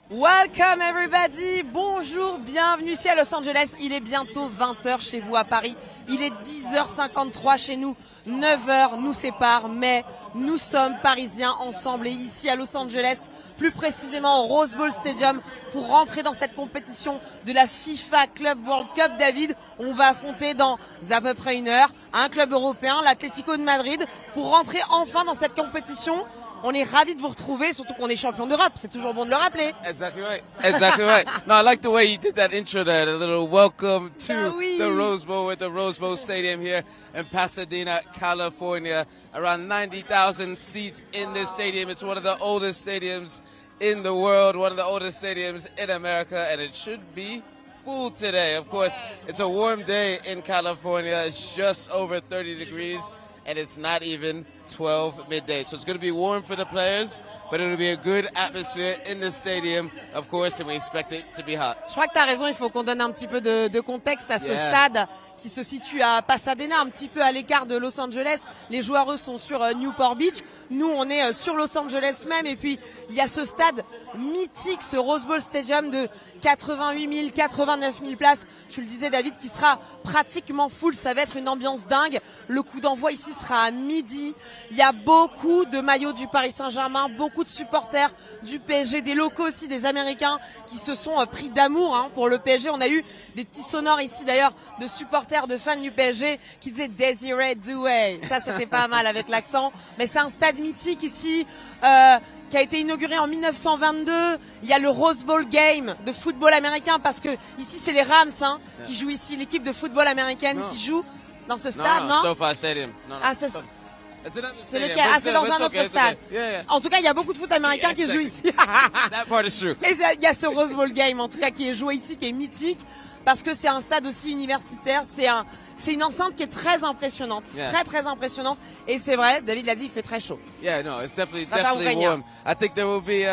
Welcome everybody, bonjour, bienvenue ici à Los Angeles. Il est bientôt 20h chez vous à Paris, il est 10h53 chez nous, 9h nous sépare, mais nous sommes parisiens ensemble et ici à Los Angeles, plus précisément au Rose Bowl Stadium, pour rentrer dans cette compétition de la FIFA Club World Cup. David, on va affronter dans à peu près une heure un club européen, l'Atletico de Madrid, pour rentrer enfin dans cette compétition. On est ravis de vous retrouver, surtout qu'on est champion d'Europe. C'est toujours bon de le rappeler. Exactly right. Exactly right. No, I like the way you did that intro there. The little welcome to the Rose Bowl at the Rose Bowl Stadium here in Pasadena, California. Around 90,000 seats in this stadium. It's one of the oldest stadiums in the world, one of the oldest stadiums in America, and it should be full today. Of course, it's a warm day in California. It's just over 30 degrees, and it's not even 12 midday. So it's going to be warm for the players, but it'll be a good atmosphere in the stadium, of course, and we expect it to be hot. Je crois que tu as raison, il faut qu'on donne un petit peu de contexte à ce stade qui se situe à Pasadena, un petit peu à l'écart de Los Angeles. Les joueurs, eux, sont sur Newport Beach. Nous, on est sur Los Angeles même. Et puis, il y a ce stade mythique, ce Rose Bowl Stadium de 88 000, 89 000 places. Tu le disais, David, qui sera pratiquement full. Ça va être une ambiance dingue. Le coup d'envoi ici sera à midi. Il y a beaucoup de maillots du Paris Saint-Germain, beaucoup de supporters du PSG, des locaux aussi, des Américains qui se sont pris d'amour pour le PSG. On a eu des petits sonores ici d'ailleurs de supporters, de fans du PSG qui disaient Desiree Doué. Ça, c'était pas mal avec l'accent. Mais c'est un stade mythique ici qui a été inauguré en 1922. Il y a le Rose Bowl Game de football américain parce que ici, c'est les Rams qui jouent ici, l'équipe de football américaine qui joue dans ce stade, non? SoFi Stadium. C'est lequel? Ah, c'est dans un autre stade. En tout cas, il y a beaucoup de foot américain qui joue ici. That part is true. Et il y a ce Rose Bowl Game, en tout cas, qui est joué ici, qui est mythique, parce que c'est un stade aussi universitaire. C'est une enceinte qui est très impressionnante, très impressionnante. Et c'est vrai, David l'a dit, il fait très chaud. Yeah, no, it's definitely warm. I think there will be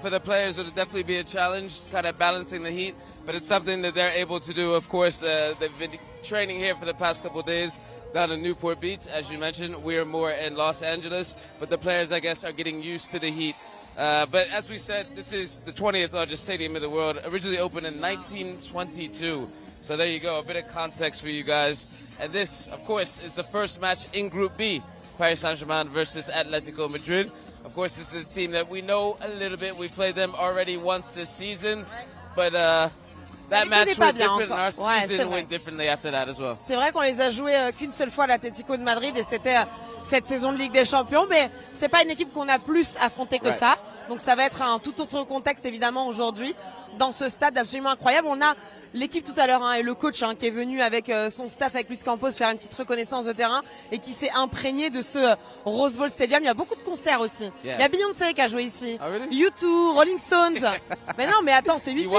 for the players, it'll definitely be a challenge, kind of balancing the heat. But it's something that they're able to do. Of course, they've been training here for the past couple of days down in Newport Beach, as you mentioned. We're more in Los Angeles, but the players, I guess, are getting used to the heat. But as we said, this is the 20th largest stadium in the world, originally opened in 1922. So there you go, a bit of context for you guys. And this, of course, is the first match in Group B, Paris Saint-Germain versus Atletico Madrid. Of course, this is a team that we know a little bit. We played them already once this season, but that match went different, and our season went differently after that as well. C'est vrai qu'on les a joués qu'une seule fois à l'Atletico de Madrid et c'était cette saison de Ligue des Champions, mais c'est pas une équipe qu'on a plus affrontée que ça. Donc ça va être un tout autre contexte évidemment aujourd'hui dans ce stade absolument incroyable. On a l'équipe tout à l'heure et le coach qui est venu avec son staff, avec Luis Campos, faire une petite reconnaissance de terrain et qui s'est imprégné de ce Rose Bowl Stadium. Il y a beaucoup de concerts aussi. Yeah. Il y a Beyoncé qui a joué ici, really? U2, Rolling Stones. Mais non, mais attends, c'est mythique.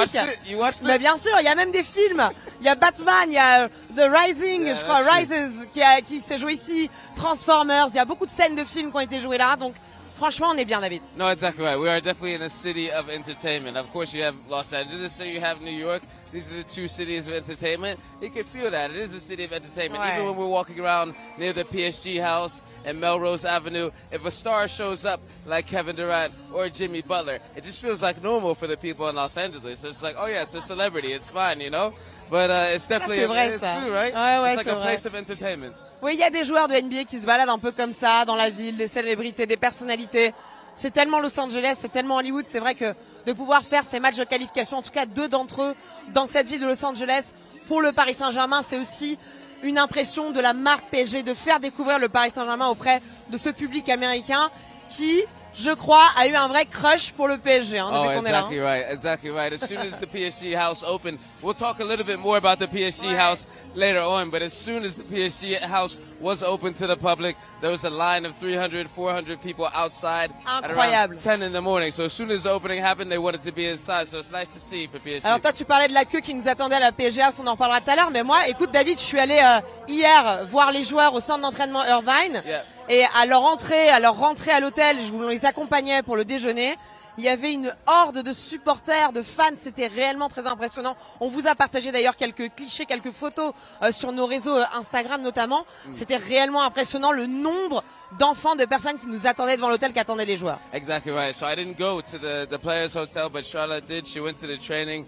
You watched it? Mais bien sûr, il y a même des films. Il y a Batman, il y a The Rising, je crois, Rises, qui s'est joué ici, Transformers. Il y a beaucoup de scènes de films qui ont été jouées là, donc franchement, on est bien, David. No, exactly right. We are definitely in a city of entertainment. Of course, you have Los Angeles, so you have New York. These are the two cities of entertainment. You can feel that. It is a city of entertainment. Ouais. Even when we're walking around near the PSG house and Melrose Avenue, if a star shows up like Kevin Durant or Jimmy Butler, it just feels like normal for the people in Los Angeles. So it's like, oh yeah, it's a celebrity. It's fine, you know? But it's definitely, c'est vrai, it's ça. true, right? Ouais, it's like a vrai. place of entertainment. Oui, il y a des joueurs de NBA qui se baladent un peu comme ça dans la ville, des célébrités, des personnalités. C'est tellement Los Angeles, c'est tellement Hollywood. C'est vrai que de pouvoir faire ces matchs de qualification, en tout cas 2 d'entre eux dans cette ville de Los Angeles, pour le Paris Saint-Germain, c'est aussi une impression de la marque PSG, de faire découvrir le Paris Saint-Germain auprès de ce public américain qui, je crois, a eu un vrai crush pour le PSG depuis qu'on est là. Exactly right. As soon as the PSG house opened, we'll talk a little bit more about the PSG house later on, but as soon as the PSG house was open to the public, there was a line of 300, 400 people outside at around 10 in the morning. So as soon as the opening happened, they wanted to be inside. So it's nice to see for PSG. Alors toi, tu parlais de la queue qui nous attendait à la PSG house, on en reparlera tout à l'heure, mais moi, écoute David, je suis allé hier voir les joueurs au centre d'entraînement Irvine. Yeah. Et à leur rentrée à l'hôtel, on les accompagnait pour le déjeuner. Il y avait une horde de supporters, de fans, c'était réellement très impressionnant. On vous a partagé d'ailleurs quelques clichés, quelques photos sur nos réseaux Instagram notamment. C'était réellement impressionnant le nombre d'enfants, de personnes qui nous attendaient devant l'hôtel, qui attendaient les joueurs. Exactly right. So I didn't go to the players' hotel, but Charlotte did. She went to the training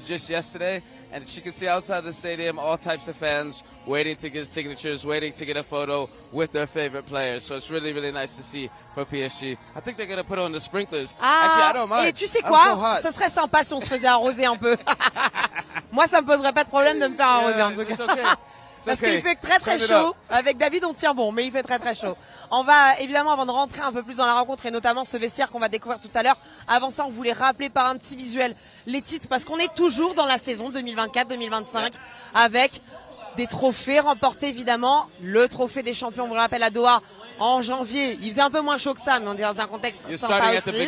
just yesterday, and she could see outside the stadium all types of fans waiting to get signatures, waiting to get a photo with their favorite players. So it's really, really nice to see for PSG. I think they're going to put on the sprinklers. Actually, I don't mind. Et tu sais I'm quoi, so hot. ce serait sympa si on se faisait arroser un peu. Moi, ça me poserait pas de problème de me faire arroser en tout cas. It's okay. Parce qu'il fait très très chaud. Avec David, on tient bon, mais il fait très très chaud. On va évidemment, avant de rentrer un peu plus dans la rencontre et notamment ce vestiaire qu'on va découvrir tout à l'heure. Avant ça, on voulait rappeler par un petit visuel les titres parce qu'on est toujours dans la saison 2024-2025 avec des trophées remportés évidemment. Le trophée des champions, on vous le rappelle, à Doha en janvier. Il faisait un peu moins chaud que ça, mais on est dans un contexte sympa aussi.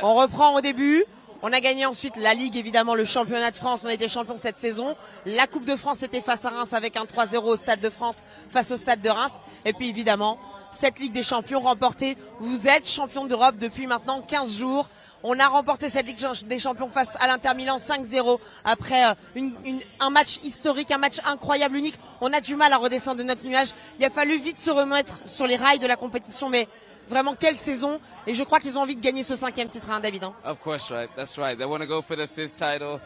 On reprend au début. On a gagné ensuite la Ligue, évidemment, le championnat de France. On a été champion cette saison. La Coupe de France était face à Reims avec un 3-0 au Stade de France face au Stade de Reims. Et puis, évidemment, cette Ligue des champions remportée. Vous êtes champion d'Europe depuis maintenant 15 jours. On a remporté cette Ligue des champions face à l'Inter Milan 5-0 après un match historique, un match incroyable, unique. On a du mal à redescendre de notre nuage. Il a fallu vite se remettre sur les rails de la compétition, mais vraiment quelle saison, et je crois qu'ils ont envie de gagner ce 5e titre, David. Of course, right. That's right. They want to go for the 5th title,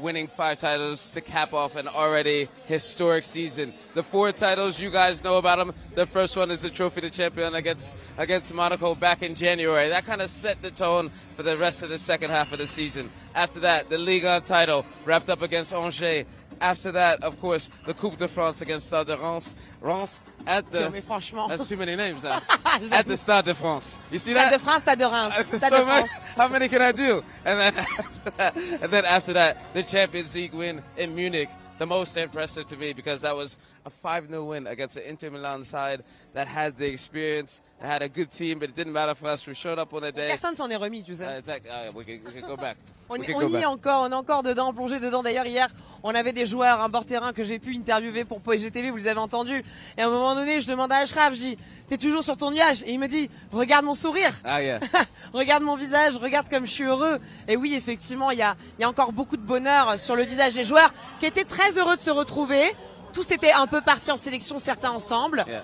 winning 5 titles to cap off an already historic season. The 4 titles, you guys know about them. The first one is the Trophy to Champion against Monaco back in January. That kind of set the tone for the rest of the second half of the season. After that, the Ligue 1 title wrapped up against Angers. After that, of course, the Coupe de France against Stade de Reims. Mais franchement. That's too many names now. At the Stade de France. You see that? Stade de France, Stade de Reims. Stade de France. How many can I do? And then after that, the Champions League win in Munich. The most impressive to me because that was a 5-0 win against the Inter Milan side that had the experience, that had a good team, but it didn't matter for us. We showed up on the day. Personne s'en est remis, tu sais. We can go back. On est encore dedans, plongé dedans. D'ailleurs, hier, on avait des joueurs, un bord-terrain que j'ai pu interviewer pour PoGTV, vous les avez entendus. Et à un moment donné, je demande à Ashraf, je dis, t'es toujours sur ton nuage? Et il me dit, regarde mon sourire. Ah, yeah. Regarde mon visage, regarde comme je suis heureux. Et oui, effectivement, il y a encore beaucoup de bonheur sur le visage des joueurs qui étaient très heureux de se retrouver. Tous étaient un peu partis en sélection, certains ensemble. Yeah.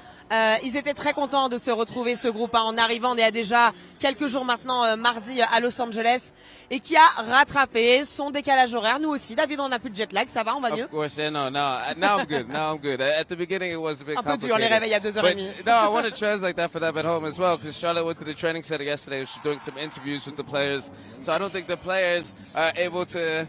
Ils étaient très contents de se retrouver, ce groupe, en arrivant. On est à déjà quelques jours maintenant, mardi, à Los Angeles, et qui a rattrapé son décalage horaire. Nous aussi, David, on n'a plus de jet lag, ça va, on va mieux. Of course, yeah, no. Now I'm good. Now I'm good. At the beginning, it was a bit un peu complicated. dur, les réveils à 2h30. No, I want to translate that for them at home as well, because Charlotte went to the training center yesterday. She was doing some interviews with the players. So I don't think the players are able to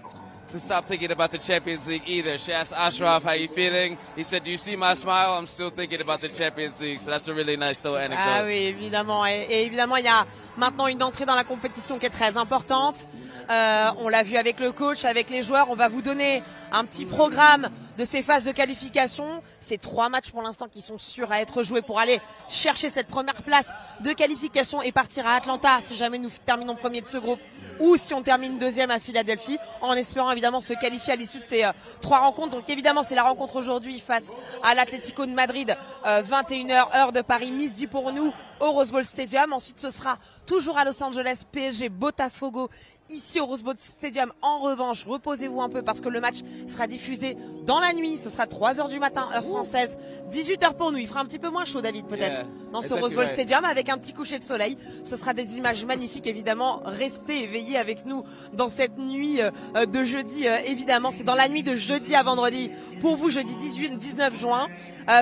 to stop thinking about the Champions League either. She asked Ashraf, how you feeling? He said, do you see my smile? I'm still thinking about the Champions League. So that's a really nice little anecdote. Ah oui, évidemment. Et évidemment, il y a maintenant une entrée dans la compétition qui est très importante. On l'a vu avec le coach, avec les joueurs. On va vous donner un petit programme de ces phases de qualification. C'est 3 matchs pour l'instant qui sont sûrs à être joués pour aller chercher cette première place de qualification et partir à Atlanta si jamais nous terminons premier de ce groupe, ou si on termine deuxième à Philadelphie, en espérant évidemment se qualifier à l'issue de ces 3 rencontres. Donc évidemment, c'est la rencontre aujourd'hui face à l'Atletico de Madrid, 21h heure de Paris, midi pour nous au Rose Bowl Stadium. Ensuite, ce sera toujours à Los Angeles, PSG Botafogo, ici au Rose Bowl Stadium. En revanche, reposez-vous un peu parce que le match sera diffusé dans la nuit. Ce sera 3h du matin, heure française, 18h pour nous. Il fera un petit peu moins chaud, David, peut-être, dans ce Rose Bowl Stadium, avec un petit coucher de soleil. Ce sera des images magnifiques, évidemment. Restez éveillés avec nous dans cette nuit de jeudi, évidemment. C'est dans la nuit de jeudi à vendredi. Pour vous, jeudi 19 juin.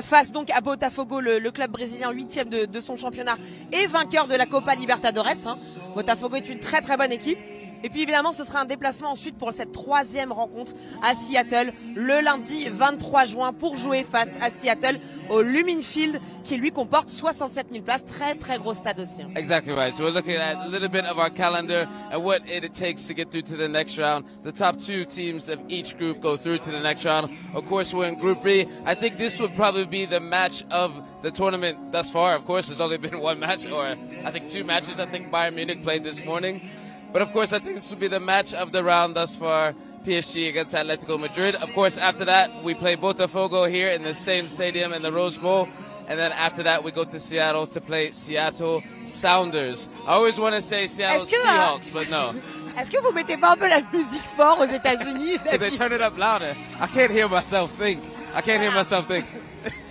Face donc à Botafogo, le club brésilien 8e de son championnat et vainqueur de la Copa Libertadores. Botafogo est une très très bonne équipe. Et puis évidemment, ce sera un déplacement ensuite pour cette 3e rencontre à Seattle le lundi 23 juin pour jouer face à Seattle au Lumen Field qui lui comporte 67 000 places. Très très gros stade aussi. Exactly right. So we're looking at a little bit of our calendar and what it takes to get through to the next round. The top 2 teams of each group go through to the next round. Of course, we're in Group B. I think this would probably be the match of the tournament thus far. Of course, there's only been 1 match, or I think 2 matches. I think Bayern Munich played this morning. But of course, I think this will be the match of the round thus far, PSG against Atletico Madrid. Of course, after that, we play Botafogo here in the same stadium in the Rose Bowl. And then after that, we go to Seattle to play Seattle Sounders. I always want to say Seattle Seahawks, but no. Est-ce que vous mettez pas un peu la musique fort aux États-Unis? They turn it up louder. I can't hear myself think.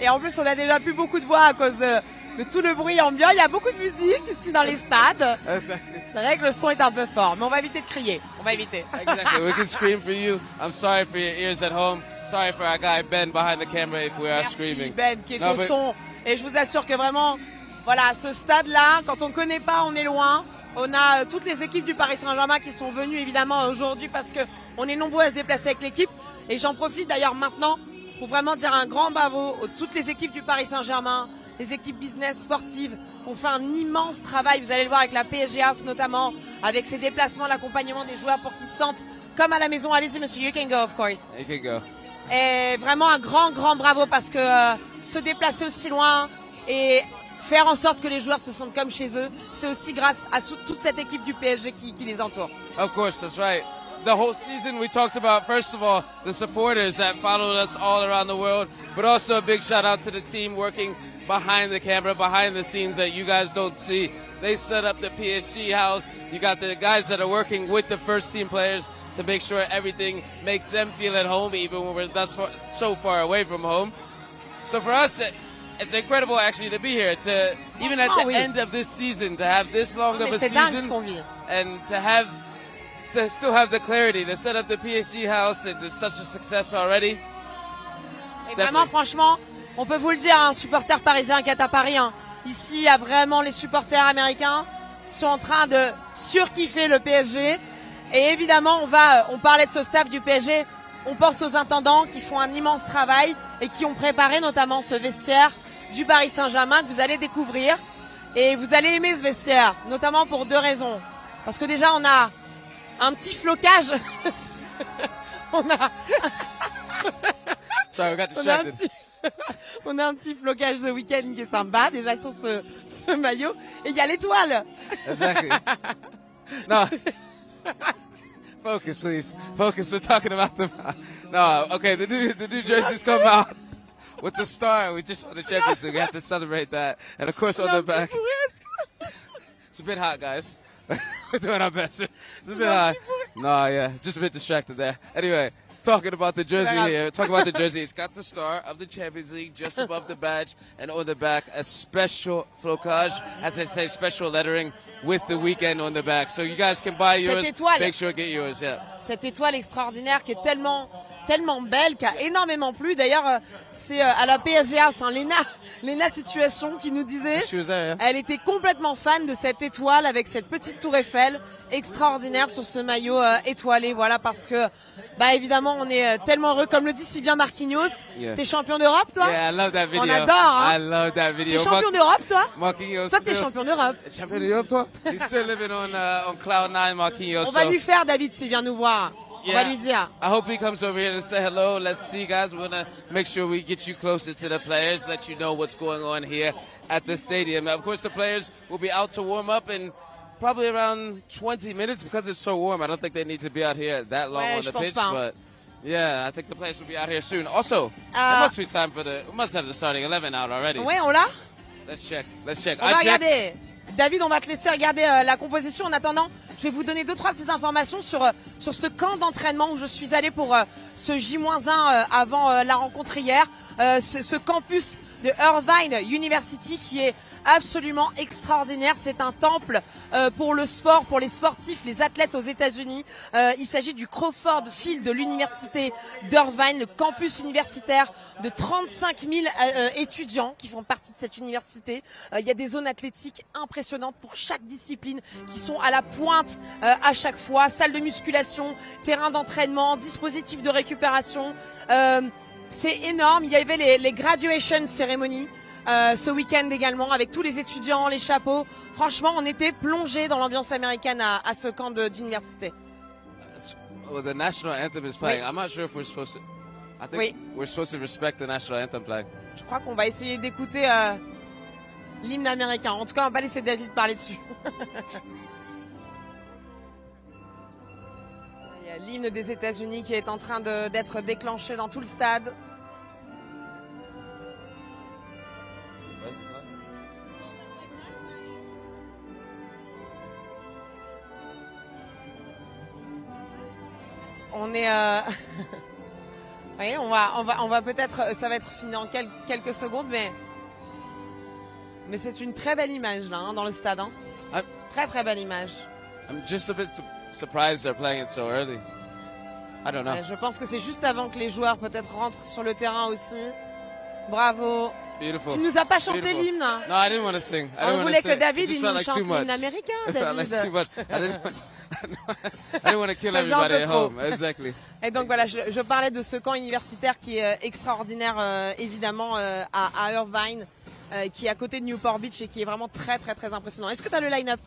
Et en plus, on a déjà plus beaucoup de voix à cause de tout le bruit ambiant. Il y a beaucoup de musique ici dans les stades. C'est vrai que le son est un peu fort, mais on va éviter de crier. On va éviter. Exactly. We can scream for you. I'm sorry for your ears at home. Sorry for our guy Ben behind the camera if we are screaming. Ben qui est au son. Et je vous assure que vraiment, voilà, ce stade-là, quand on connaît pas, on est loin. On a toutes les équipes du Paris Saint-Germain qui sont venues évidemment aujourd'hui parce que on est nombreux à se déplacer avec l'équipe. Et j'en profite d'ailleurs maintenant pour vraiment dire un grand bravo à toutes les équipes du Paris Saint-Germain, les équipes business sportives qui ont fait un immense travail. Vous allez le voir avec la PSG House notamment, avec ses déplacements, l'accompagnement des joueurs pour qu'ils se sentent comme à la maison. Allez-y monsieur, you can go of course. You can go. Et vraiment un grand bravo parce que se déplacer aussi loin et faire en sorte que les joueurs se sentent comme chez eux, c'est aussi grâce à toute cette équipe du PSG qui les entoure. Of course, that's right. The whole season we talked about, first of all, the supporters that followed us all around the world, but also a big shout out to the team working behind the camera, behind the scenes that you guys don't see. They set up the PSG house. You got the guys that are working with the first team players to make sure everything makes them feel at home, even when we're so far away from home. So for us, it's incredible actually to be here, to even at the end of this season, to have this long of a season, and to still have the clarity to set up the PSG house, and it's such a success already. Et vraiment, franchement, on peut vous le dire, un supporter parisien qui est à Paris, ici, il y a vraiment les supporters américains qui sont en train de surkiffer le PSG. Et évidemment, on parlait de ce staff du PSG, on pense aux intendants qui font un immense travail et qui ont préparé notamment ce vestiaire du Paris Saint-Germain que vous allez découvrir. Et vous allez aimer ce vestiaire, notamment pour 2 raisons. Parce que déjà, on a un petit flocage. On a un petit flocage ce week-end qui est sympa, déjà sur ce maillot. Et il y a l'étoile. Exactly. No. Focus, please. Focus. We're talking about them. No, okay. The new jerseys come out with the star. We just won the Champions League. We have to celebrate that. And of course, on the back. It's a bit hot, guys. We're doing our best. It's a bit hot. No, yeah, just a bit distracted there. Anyway, talking about the jersey here. Talking about the jersey. It's got the star of the Champions League just above the badge, and on the back a special flocage, as I say, special lettering with the weekend on the back. So you guys can buy yours. Make sure to get yours. Yeah. Cette étoile extraordinaire qui est tellement tellement belle, qui a énormément plu. D'ailleurs, c'est à la PSG House, hein, Lena Situation qui nous disait, elle était complètement fan de cette étoile avec cette petite tour Eiffel extraordinaire sur ce maillot étoilé. Voilà, parce que, bah évidemment, on est tellement heureux, comme le dit si bien Marquinhos. Yeah. T'es champion d'Europe, toi? Yeah, I love that video. On adore, hein? I love that video. T'es champion d'Europe, toi? Marquinhos. Toi, t'es champion d'Europe. Champion d'Europe, toi? He's still living on cloud 9, Marquinhos. On va lui faire, David, s'il vient nous voir. On va lui dire. I hope he comes over here to say hello. Let's see, guys. We're going to make sure we get you closer to the players, let you know what's going on here at the stadium. Now, of course, the players will be out to warm up in probably around 20 minutes because it's so warm. I don't think they need to be out here that long on the pitch, but yeah, I think the players will be out here soon. Also, it must be time for we must have the starting 11 out already. Ouais, on l'a? Let's check. On va regarder. David, on va te laisser regarder la composition. En attendant, je vais vous donner 2-3 petites informations sur ce camp d'entraînement où je suis allée pour ce J-1 avant la rencontre hier. Ce campus de Irvine University qui est absolument extraordinaire. C'est un temple pour le sport, pour les sportifs, les athlètes aux États-Unis. Il s'agit du Crawford Field de l'université d'Irvine, le campus universitaire de 35 000 étudiants qui font partie de cette université. Il y a des zones athlétiques impressionnantes pour chaque discipline qui sont à la pointe à chaque fois. Salle de musculation, terrain d'entraînement, dispositifs de récupération. C'est énorme. Il y avait les graduation ceremonies ce week-end également avec tous les étudiants, les chapeaux. Franchement, on était plongé dans l'ambiance américaine à ce camp d'université. Well, the national anthem is playing. I'm not sure if we're supposed to. I think we're supposed to respect the national anthem playing. Je crois qu'on va essayer d'écouter l'hymne américain. En tout cas, on va pas laisser David parler dessus. Il y a l'hymne des États-Unis qui est en train d'être déclenché dans tout le stade. On est, oui, on va peut-être, ça va être fini en quelques secondes, mais c'est une très belle image là, hein, dans le stade, hein. Très belle image. I'm just a bit surprised they're playing it so early. I don't know. Je pense que c'est juste avant que les joueurs peut-être rentrent sur le terrain aussi. Bravo. Beautiful. Tu nous as pas chanté l'hymne. No, I didn't want to sing. On voulait que David il nous chante l'hymne américain. David. Like too much. I didn't want to kill everybody at home. Exactly. Et donc voilà, je parlais de ce camp universitaire qui est extraordinaire, évidemment, à Irvine, qui est à côté de Newport Beach et qui est vraiment très impressionnant. Est-ce que tu as le line-up?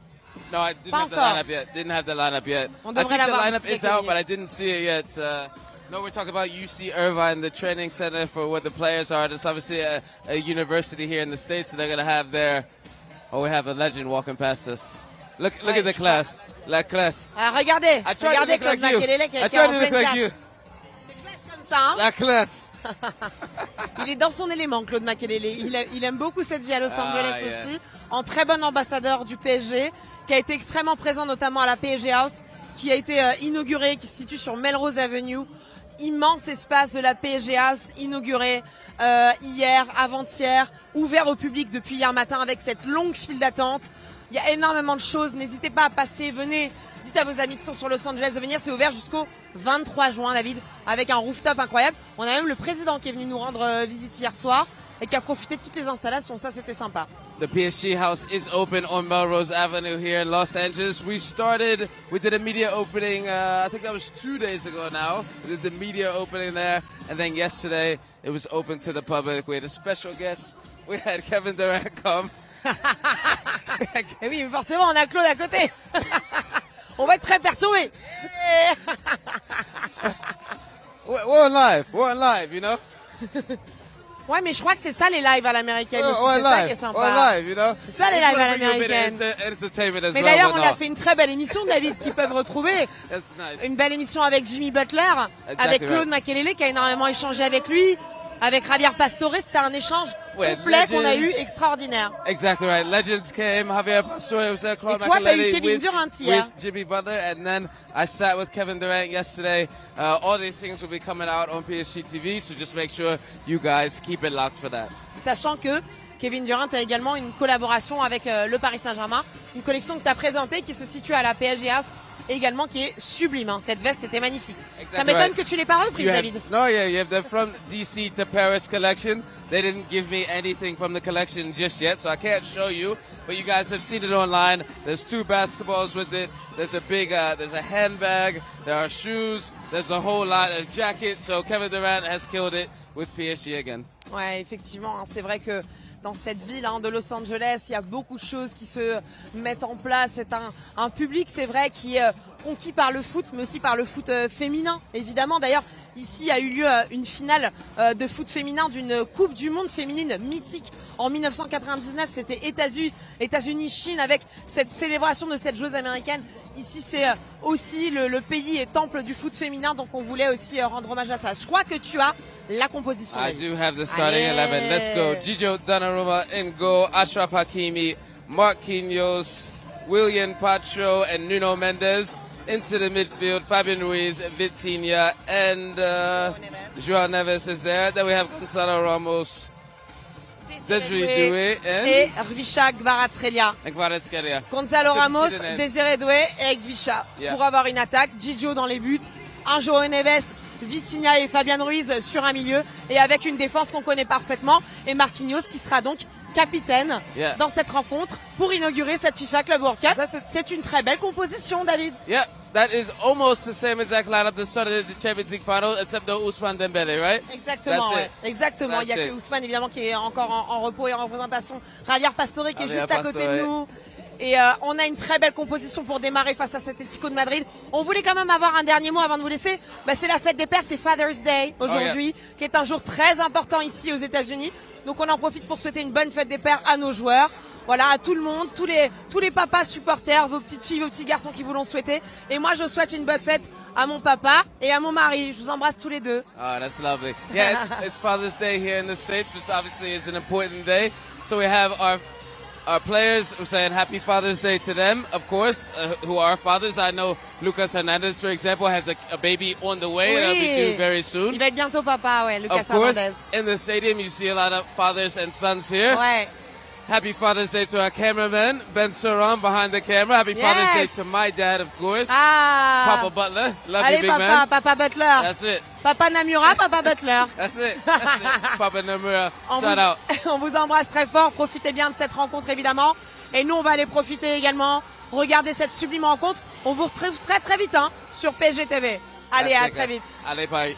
No, I didn't have the lineup yet. Didn't have the lineup yet. On I think devrait the l'avoir lineup is out, but I didn't see it yet. No, we're talking about UC Irvine, the training center for where the players are. It's obviously a university here in the States, and they're going to have their... Oh, we have a legend walking past us. Look at the class. La classe. Ah, regardez Claude Makelele qui est en pleine classe. C'est classe comme ça, hein? La classe. Il est dans son élément, Claude Makelele. Il aime beaucoup cette vie à Los Angeles aussi. En très bon ambassadeur du PSG, qui a été extrêmement présent notamment à la PSG House, qui a été inaugurée, qui se situe sur Melrose Avenue. Immense espace de la PSG House inauguré hier, avant-hier, ouvert au public depuis hier matin avec cette longue file d'attente. Il y a énormément de choses. N'hésitez pas à passer. Venez. Dites à vos amis qui sont sur Los Angeles de venir. C'est ouvert jusqu'au 23 juin, David, avec un rooftop incroyable. On a même le président qui est venu nous rendre visite hier soir et qui a profité de toutes les installations. Ça, c'était sympa. The PSG House is open on Melrose Avenue here in Los Angeles. We did a media opening, I think that was 2 days ago now. We did the media opening there. And then yesterday, it was open to the public. We had a special guest. We had Kevin Durant come. Et oui, mais forcément, on a Claude à côté. On va être très perturbés. We're on live, you know. Ouais, mais je crois que c'est ça les lives à l'américaine aussi. C'est ça qui est sympa. We're live, you know. C'est ça les lives à l'américaine. Mais d'ailleurs, on a fait une très belle émission, David, qu'ils peuvent retrouver. That's nice. Une belle émission avec Jimmy Butler, avec Claude Makelele qui a énormément échangé avec lui. Avec Javier Pastore, c'était un échange complet qu'on a eu extraordinaire. Exactly right. Legends came. Javier Pastore was there. Claude Et toi, t'as eu Makelele Kevin Durant hier. with Jimmy Butler, and then I sat with Kevin Durant yesterday. All these things will be coming out on PSG TV, so just make sure you guys keep it locked for that. Sachant que Kevin Durant a également une collaboration avec le Paris Saint-Germain, une collection que tu as présentée qui se situe à la PSG House et également qui est sublime. Hein. Cette veste était magnifique. Exactly Ça m'étonne right. que tu l'aies pas reprise, David. No, yeah, you have the from DC to Paris collection. They didn't give me anything from the collection just yet, so I can't show you. But you guys have seen it online. There's 2 basketballs with it. There's a big, there's a handbag. There are shoes. There's a whole lot of jacket. So Kevin Durant has killed it with PSG again. Ouais, effectivement, hein, c'est vrai que dans cette ville de Los Angeles, il y a beaucoup de choses qui se mettent en place. C'est un public, c'est vrai, qui est conquis par le foot, mais aussi par le foot féminin, évidemment. D'ailleurs, ici a eu lieu une finale de foot féminin d'une Coupe du Monde féminine mythique. En 1999, c'était États-Unis-Chine avec cette célébration de cette joueuse américaine. Ici, c'est aussi le pays et temple du foot féminin, donc on voulait aussi rendre hommage à ça. Je crois que tu as la composition. I do have the starting 11. Let's go. Gigio Donnarumma in goal. Achraf Hakimi, Marquinhos, William Pacho, and Nuno Mendes. Into the midfield, Fabian Ruiz, Vitinha, and João Neves is there. Then we have Gonzalo Ramos, Desiree Doué, et Rvisha Kvaratskhelia. Gonzalo Ramos, Desiree Doué et Gvisha pour avoir une attaque. Gigio dans les buts, un João Neves, Vitinha et Fabian Ruiz sur un milieu et avec une défense qu'on connaît parfaitement et Marquinhos qui sera donc capitaine dans cette rencontre pour inaugurer cette FIFA Club World Cup. C'est une très belle composition, David. Yeah, that is almost the same exact lineup that started the Champions League final, except the Ousmane Dembélé, right? Exactement, exactement. Il y a que Ousmane évidemment qui est encore en repos et en représentation. Javier Pastore qui est juste à côté de nous. Et on a une très belle composition pour démarrer face à cet Atletico de Madrid. On voulait quand même avoir un dernier mot avant de vous laisser. C'est la fête des pères, c'est Father's Day aujourd'hui, qui est un jour très important ici aux États-Unis. Donc on en profite pour souhaiter une bonne fête des pères à nos joueurs. Voilà, à tout le monde, tous les papas supporters, vos petites filles, vos petits garçons qui vous l'ont souhaité. Et moi, je souhaite une bonne fête à mon papa et à mon mari. Je vous embrasse tous les deux. Oh, that's lovely. Yeah, it's Father's Day here in the States, which obviously is an important day. So we have our players who are saying happy Father's Day to them, of course, who are fathers. I know Lucas Hernandez, for example, has a baby on the way, and that'll be due very soon. Il va être bientôt papa, ouais, Lucas Hernandez. Of course, Hernandez. in the stadium, you see a lot of fathers and sons here. Ouais. Happy Father's Day to our cameraman, Ben Soran, behind the camera. Happy Father's Day to my dad, of course. Ah. Papa Butler. Love Allez, you, big papa, man. Papa Butler. That's it. Papa Namura, Papa Butler. That's it. That's it. Papa Namura. Shout out. On vous embrasse très fort. Profitez bien de cette rencontre, évidemment. Et nous, on va aller profiter également. Regardez cette sublime rencontre. On vous retrouve très, très vite sur PSG TV. Allez, à très vite. Allez, bye.